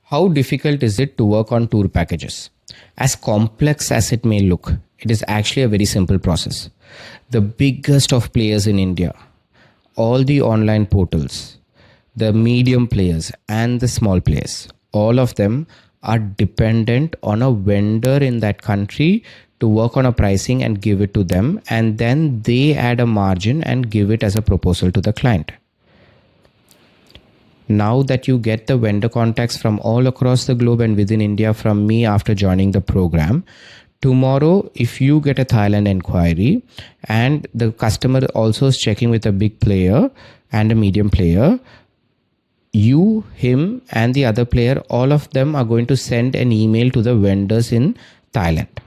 How difficult is it to work on tour packages? As complex as it may look, it is actually a very simple process. The biggest of players in India, all the online portals, the medium players and the small players, all of them are dependent on a vendor in that country to work on a pricing and give it to them, and then they add a margin and give it as a proposal to the client. Now that you get the vendor contacts from all across the globe and within India from me after joining the program, tomorrow if you get a Thailand inquiry and the customer also is checking with a big player and a medium player, you, him and the other player, all of them are going to send an email to the vendors in Thailand.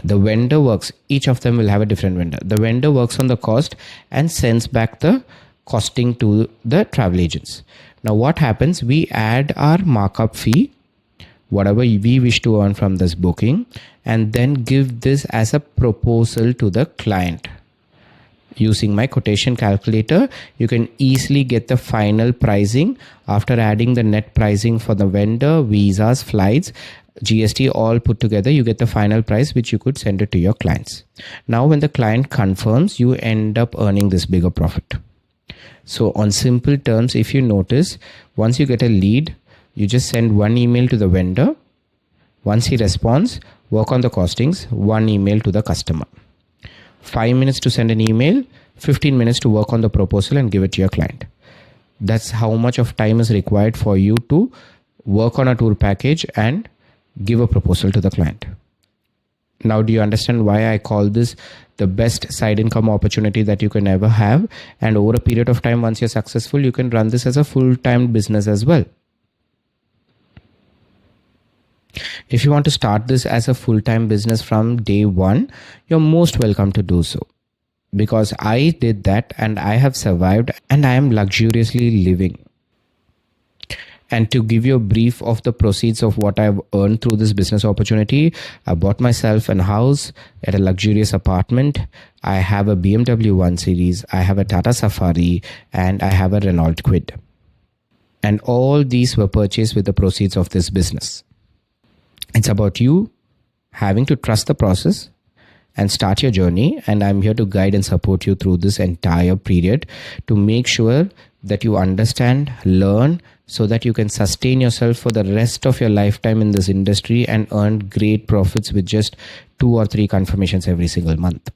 The vendor works, each of them will have a different vendor. The vendor works on the cost and sends back the costing to the travel agents. Now what happens, we add our markup fee, whatever we wish to earn from this booking, and then give this as a proposal to the client. Using my quotation calculator, you can easily get the final pricing after adding the net pricing for the vendor, visas, flights, GST all put together. You get the final price which you could send it to your clients. Now when the client confirms, you end up earning this bigger profit. So on simple terms, if you notice, once you get a lead, you just send one email to the vendor. Once he responds, work on the costings, one email to the customer. 5 minutes to send an email, 15 minutes to work on the proposal and give it to your client. That's how much of time is required for you to work on a tour package and give a proposal to the client. Now, do you understand why I call this the best side income opportunity that you can ever have? And over a period of time, once you're successful, you can run this as a full-time business as well. If you want to start this as a full-time business from day one, you're most welcome to do so. Because I did that and I have survived and I am luxuriously living. And to give you a brief of the proceeds of what I've earned through this business opportunity, I bought myself a house at a luxurious apartment. I have a BMW 1 Series, I have a Tata Safari, and I have a Renault Kwid. And all these were purchased with the proceeds of this business. It's about you having to trust the process and start your journey. And I'm here to guide and support you through this entire period to make sure that you understand, learn, so that you can sustain yourself for the rest of your lifetime in this industry and earn great profits with just 2 or 3 confirmations every single month.